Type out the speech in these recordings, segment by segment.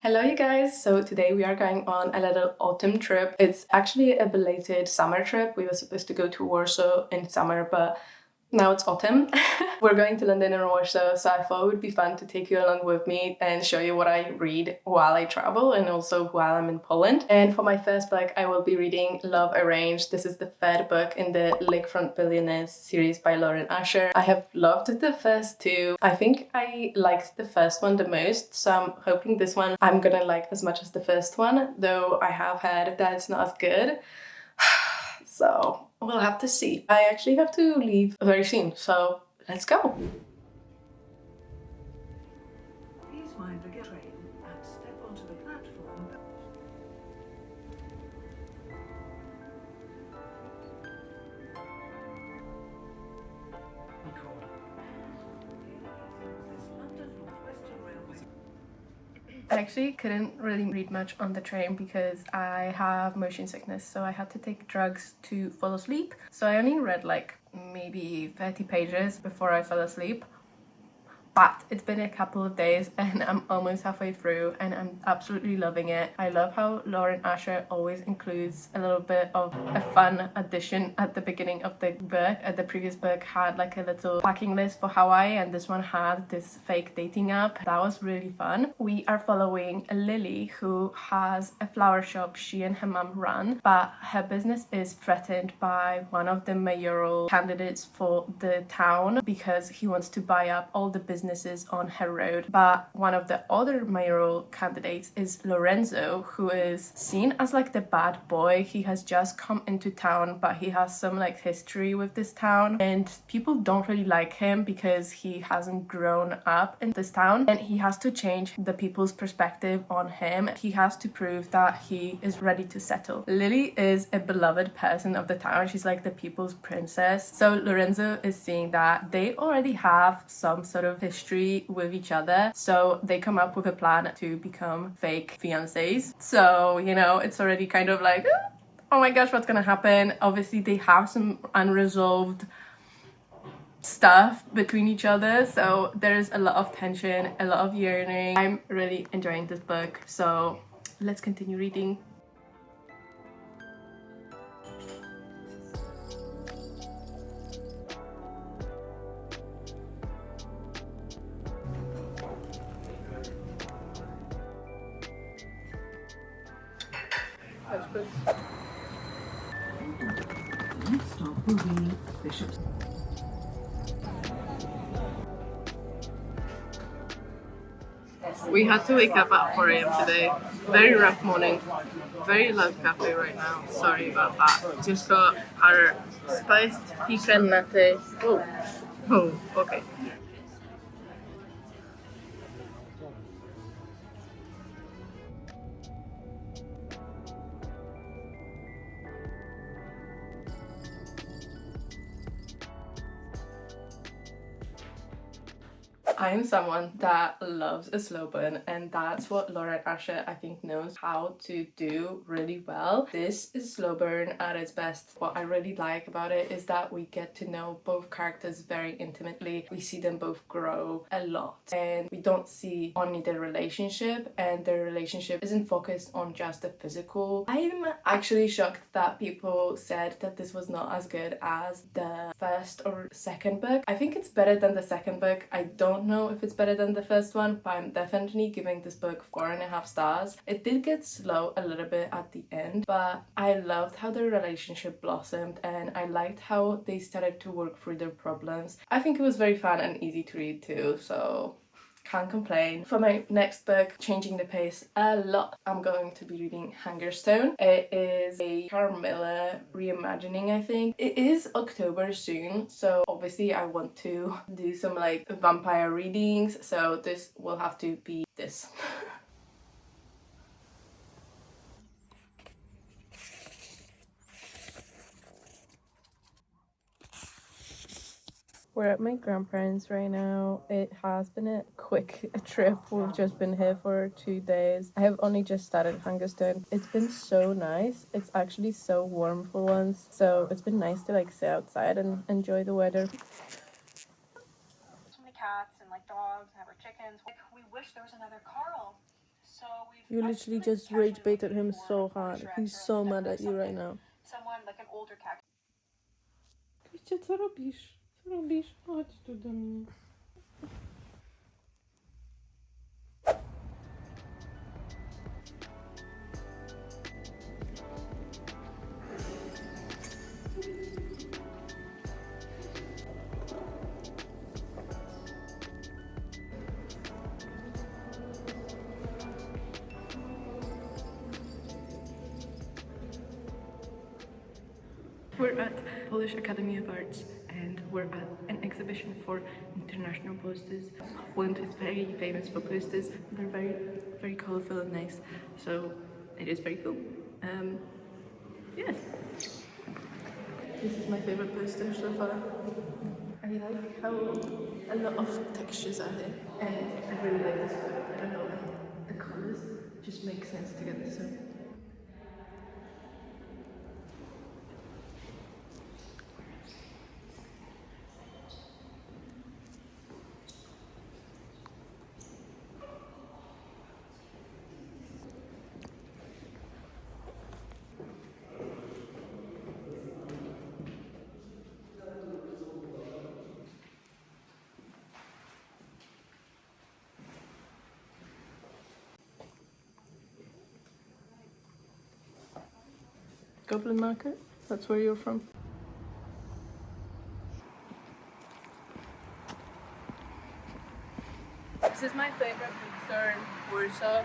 Hello you guys! So today we are going on a little autumn trip. It's actually a belated summer trip. We were supposed to go to Warsaw in summer, but now it's autumn. We're going to London and Warsaw, so I thought it would be fun to take you along with me and show you what I read while I travel and also while I'm in Poland. And for my first book, I will be reading Love Arranged. This is the third book in the Lakefront Billionaires series by Lauren Asher. I have loved the first two. I think I liked the first one the most, so I'm hoping this one I'm gonna like as much as the first one, though I have heard that it's not as good. So we'll have to see. I actually have to leave very soon, so let's go. Please mind the train and step onto the platform. I actually couldn't really read much on the train because I have motion sickness, so I had to take drugs to fall asleep. So I only read like maybe 30 pages before I fell asleep. But it's been a couple of days and I'm almost halfway through and I'm absolutely loving it. I love how Lauren Asher always includes a little bit of a fun addition at the beginning of the book. The previous book had like a little packing list for Hawaii, and this one had this fake dating app. That was really fun. We are following Lily, who has a flower shop she and her mum run, but her business is threatened by one of the mayoral candidates for the town because he wants to buy up all the businesses on her road. But one of the other mayoral candidates is Lorenzo, who is seen as like the bad boy. He has just come into town, but he has some like history with this town, and people don't really like him because he hasn't grown up in this town, and he has to change the people's perspective on him. He has to prove that he is ready to settle. Lily is a beloved person of the town. She's like the people's princess. So Lorenzo is seeing that they already have some sort of history with each other, so they come up with a plan to become fake fiancés. So, you know, it's already kind of like, oh my gosh, what's gonna happen? Obviously they have some unresolved stuff between each other, so there's a lot of tension, a lot of yearning. I'm really enjoying this book, so let's continue reading. That's good. Next stop will be Bishop's. We had to wake up at 4 a.m. today. Very rough morning. Very loud cafe right now. Sorry about that. Just got our spiced pecan latte. Oh, okay. I'm someone that loves a slow burn, and that's what Lauren Asher I think knows how to do really well. This is slow burn at its best. What I really like about it is that we get to know both characters very intimately. We see them both grow a lot, and we don't see only their relationship, and their relationship isn't focused on just the physical. I'm actually shocked that people said that this was not as good as the first or second book. I think it's better than the second book. I don't know if it's better than the first one, but I'm definitely giving this book 4.5 stars. It did get slow a little bit at the end, but I loved how their relationship blossomed, and I liked how they started to work through their problems. I think it was very fun and easy to read too, so can't complain. For my next book, changing the pace a lot, I'm going to be reading Hungerstone. It is a Carmilla reimagining, I think. It is October soon, so obviously I want to do some like vampire readings, so this will have to be this. We're at my grandparents' right now. It has been a quick trip. We've just been here for 2 days. I have only just started Hungerstone. It's been so nice. It's actually so warm for once. So it's been nice to like sit outside and enjoy the weather. So many cats and like dogs and have our chickens. Like, we wish there was another Carl. So we've You literally just rage baited him so hard. He's so mad at you right now. Someone like an older cat. Kryście, co robisz? Co robisz? Chodź tu do mnie. We're at Polish Academy of Arts and we're at an exhibition for international posters. Poland is very famous for posters. They're very colorful and nice, so it is very cool. Yes. This is my favorite poster so far. I like how a lot of textures are here, and I really like this photo. I don't know, the colors just make sense together. So. Goblin Market? That's where you're from? This is my favorite bookstore in Warsaw.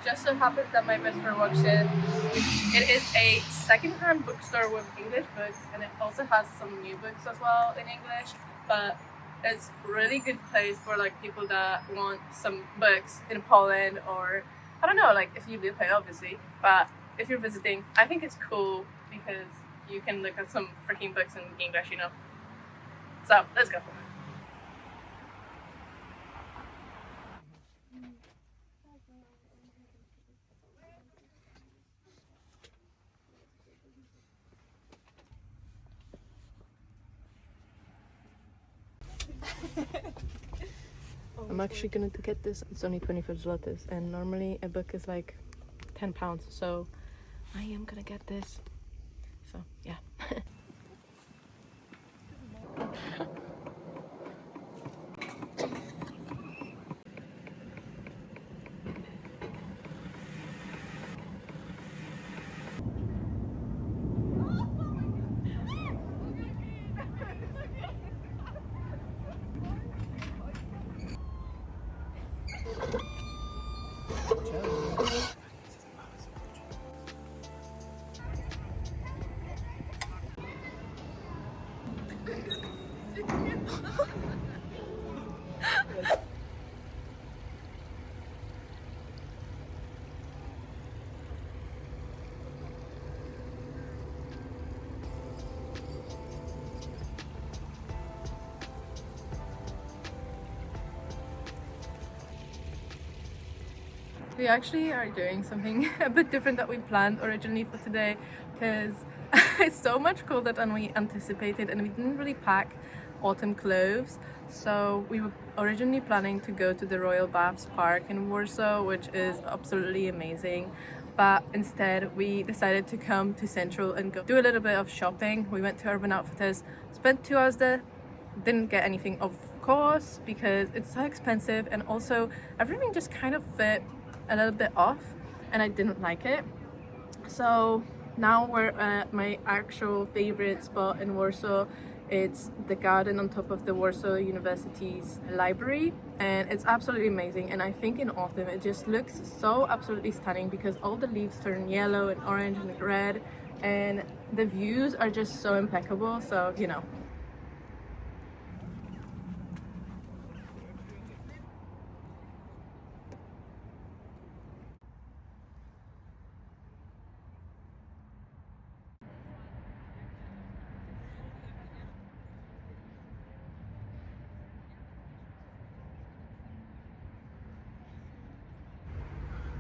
Just so happens that my best friend works in. It is a second-hand bookstore with English books, and it also has some new books as well in English. But it's a really good place for like people that want some books in Poland, or I don't know, like if you live here, obviously. But if you're visiting, I think it's cool because you can look at some freaking books in English, you know. So let's go. I'm actually gonna get this. It's only 25 zlotys, and normally a book is like £10, so I am gonna get this. So yeah. We actually are doing something a bit different that we planned originally for today, because it's so much colder than we anticipated and we didn't really pack autumn clothes. So we were originally planning to go to the Royal Baths Park in Warsaw, which is absolutely amazing. But instead we decided to come to Central and go do a little bit of shopping. We went to Urban Outfitters, spent 2 hours there, didn't get anything of course because it's so expensive, and also everything just kind of fit a little bit off and I didn't like it. So now we're at my actual favorite spot in Warsaw. It's the garden on top of the Warsaw University's library, and it's absolutely amazing. And I think in autumn it just looks so absolutely stunning because all the leaves turn yellow and orange and red, and the views are just so impeccable. So, you know.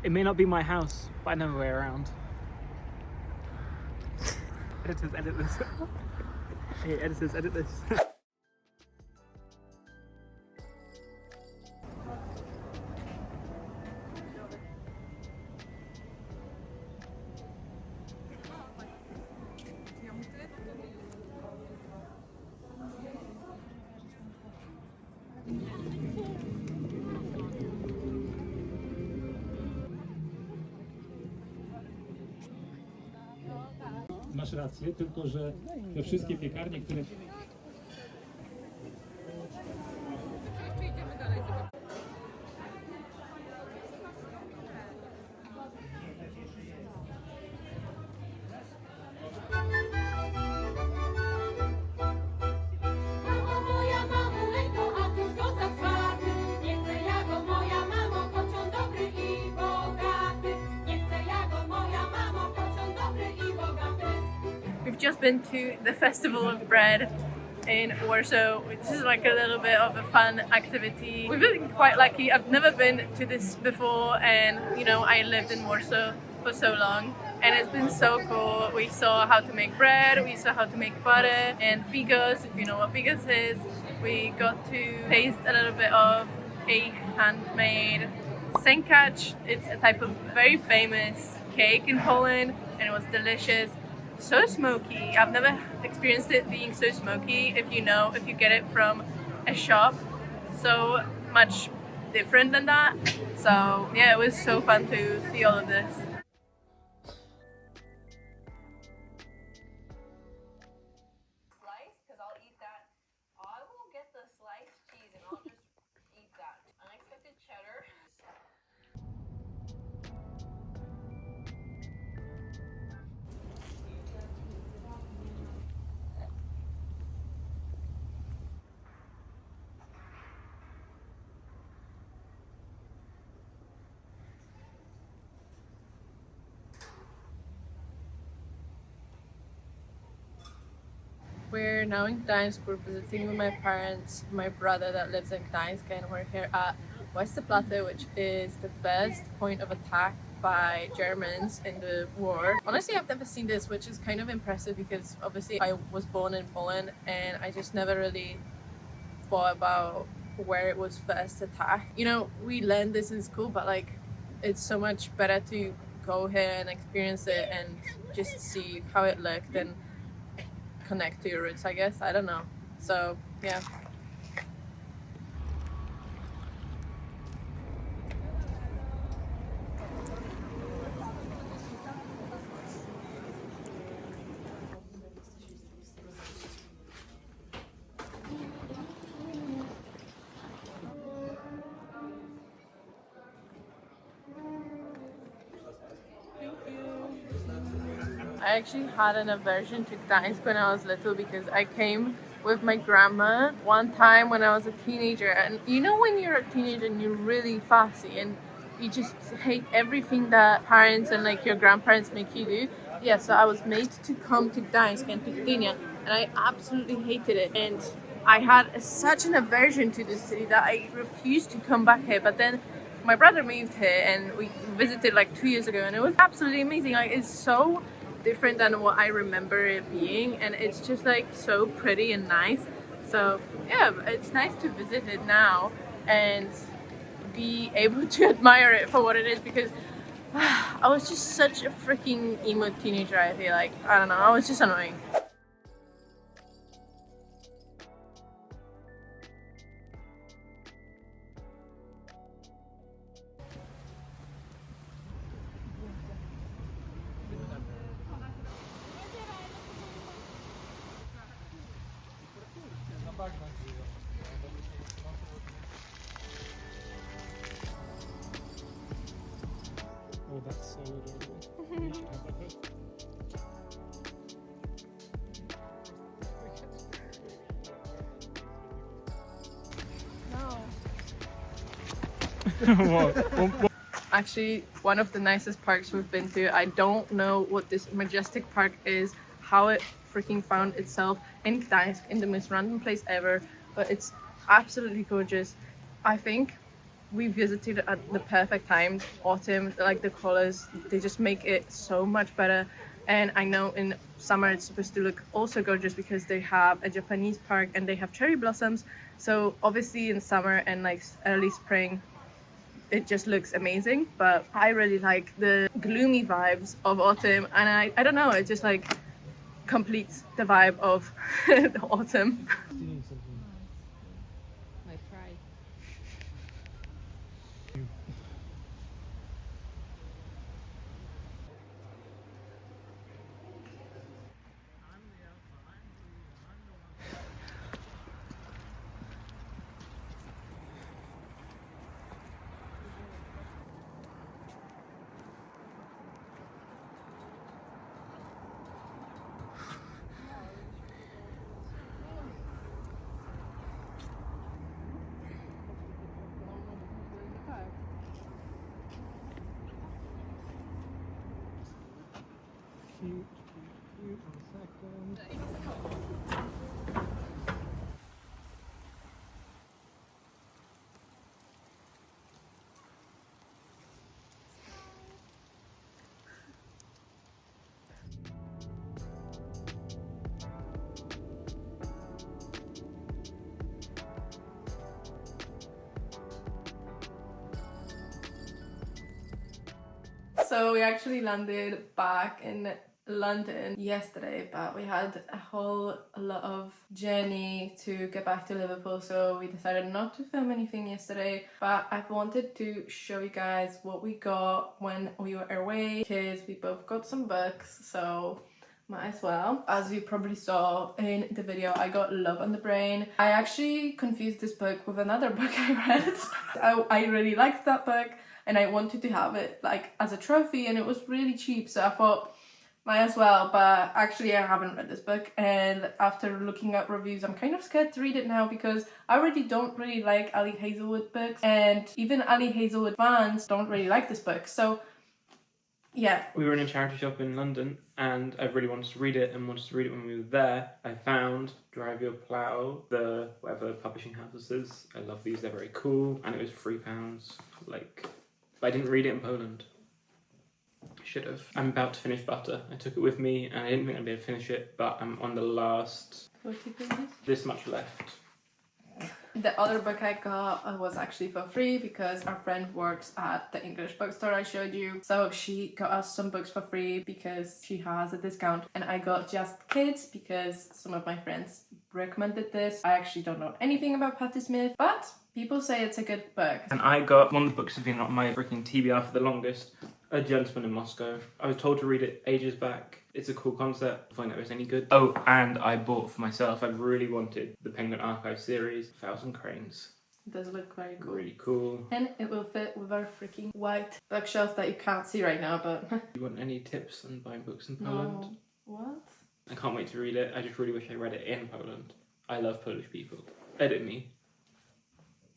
It may not be my house, but I know my way around. Editors, edit this. Hey, editors, edit this. masz rację, tylko że te wszystkie piekarnie, które... We've just been to the Festival of Bread in Warsaw, which is like a little bit of a fun activity. We've been quite lucky. I've never been to this before, and you know, I lived in Warsaw for so long, and it's been so cool. We saw how to make bread, we saw how to make butter and bigos, if you know what bigos is. We got to taste a little bit of a handmade sękacz. It's a type of very famous cake in Poland, and it was delicious. So smoky. I've never experienced it being so smoky. If you get it from a shop, so much different than that. So yeah, it was so fun to see all of this. Slice, because I'll eat that. I will get the sliced cheese and I'll just eat that. Unexpected cheddar. We're now in Gdansk. We're visiting with my parents, my brother that lives in Gdansk, and we're here at Westerplatte, which is the first point of attack by Germans in the war. Honestly, I've never seen this, which is kind of impressive because obviously I was born in Poland and I just never really thought about where it was first attacked. You know, we learned this in school, but like it's so much better to go here and experience it and just see how it looked and connect to your roots, I guess. I don't know. So yeah. I actually had an aversion to Gdansk when I was little because I came with my grandma one time when I was a teenager, and you know when you're a teenager and you're really fussy and you just hate everything that parents and like your grandparents make you do. Yeah, so I was made to come to Gdansk and to Gdynia, and I absolutely hated it, and I had such an aversion to this city that I refused to come back here. But then my brother moved here and we visited like 2 years ago, and it was absolutely amazing. Like, it's so different than what I remember it being, and it's just like so pretty and nice. So yeah, it's nice to visit it now and be able to admire it for what it is, because I was just such a freaking emo teenager. I feel like, I don't know, I was just annoying. Oh, that's so adorable. You should have that book. Actually, one of the nicest parks we've been to. I don't know what this majestic park is, how it freaking found itself in Gdańsk, in the most random place ever, but it's absolutely gorgeous. I think we visited at the perfect time, autumn, like the colors, they just make it so much better. And I know in summer it's supposed to look also gorgeous because they have a Japanese park and they have cherry blossoms. So obviously in summer and like early spring, it just looks amazing. But I really like the gloomy vibes of autumn, and I don't know, it just like completes the vibe of the autumn. I tried. Cute. 1 second. So we actually landed back in London yesterday, but we had a whole lot of journey to get back to Liverpool, so we decided not to film anything yesterday. But I've wanted to show you guys what we got when we were away, because we both got some books, so might as well. As you probably saw in the video, I got Love on the Brain. I actually confused this book with another book I read. I really liked that book and I wanted to have it like as a trophy, and it was really cheap, so I thought might as well. But actually I haven't read this book, and after looking at reviews I'm kind of scared to read it now, because I already don't really like Ali Hazelwood books, and even Ali Hazelwood fans don't really like this book, so yeah. We were in a charity shop in London and I really wanted to read it, and wanted to read it when we were there. I found Drive Your Plough, the whatever publishing house this is. I love these, they're very cool, and it was £3. Like, but I didn't read it in Poland. I should have. I'm about to finish Butter. I took it with me and I didn't think I'd be able to finish it, but I'm on the last 40 pages? This much left. The other book I got was actually for free, because our friend works at the English bookstore I showed you. So she got us some books for free because she has a discount. And I got Just Kids because some of my friends recommended this. I actually don't know anything about Patti Smith, but people say it's a good book. And I got one of the books that's been on my freaking TBR for the longest, A Gentleman in Moscow. I was told to read it ages back. It's a cool concept. Find out if it's any good. Oh, and I bought for myself, I really wanted the Penguin Archive series, 1,000 Cranes. It does look very cool. Really cool. And it will fit with our freaking white bookshelf that you can't see right now, but... You want any tips on buying books in Poland? No. What? I can't wait to read it. I just really wish I read it in Poland. I love Polish people. Edit me.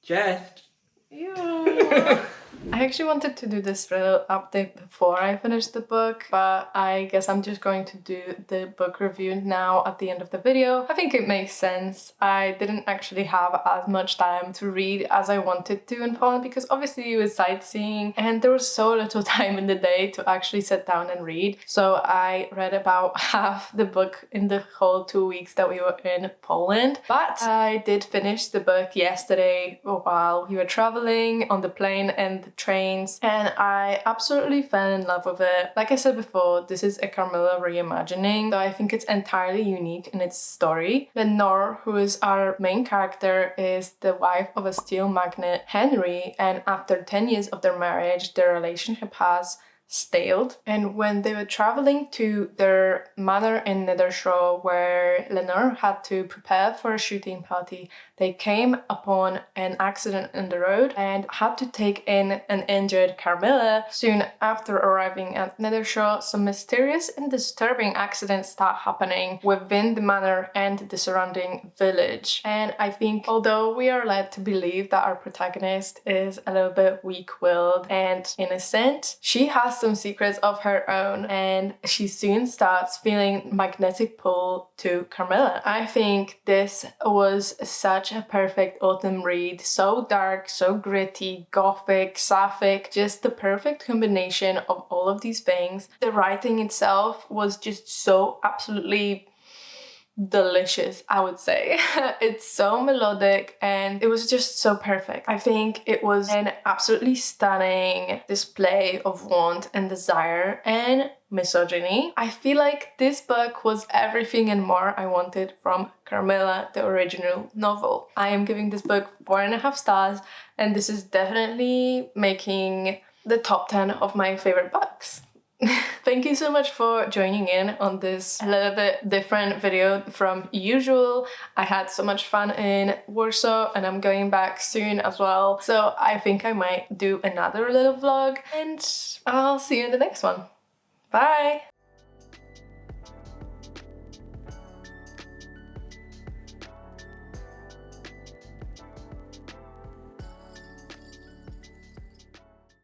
Jest! Ew. I actually wanted to do this little update before I finish the book, but I guess I'm just going to do the book review now at the end of the video. I think it makes sense. I didn't actually have as much time to read as I wanted to in Poland, because obviously it was sightseeing and there was so little time in the day to actually sit down and read. So I read about half the book in the whole 2 weeks that we were in Poland. But I did finish the book yesterday while we were traveling on the plane and the trains, and I absolutely fell in love with it. Like I said before, this is a Carmilla reimagining, so I think it's entirely unique in its story. Lenore, who is our main character, is the wife of a steel magnate, Henry, and after 10 years of their marriage, their relationship has staled. And when they were traveling to their manor in Nethershore, where Lenore had to prepare for a shooting party, they came upon an accident on the road and had to take in an injured Carmilla. Soon after arriving at Nethershore, some mysterious and disturbing accidents start happening within the manor and the surrounding village. And I think although we are led to believe that our protagonist is a little bit weak-willed and innocent, she has some secrets of her own, and she soon starts feeling magnetic pull to Carmilla. I think this was such a perfect autumn read. So dark, so gritty, gothic, sapphic, just the perfect combination of all of these things. The writing itself was just so absolutely delicious, I would say. It's so melodic and it was just so perfect. I think it was an absolutely stunning display of want and desire and misogyny. I feel like this book was everything and more I wanted from Carmilla, the original novel. I am giving this book 4.5 stars, and this is definitely making the top 10 of my favorite books. Thank you so much for joining in on this a little bit different video from usual. I had so much fun in Warsaw and I'm going back soon as well. So I think I might do another little vlog, and I'll see you in the next one. Bye!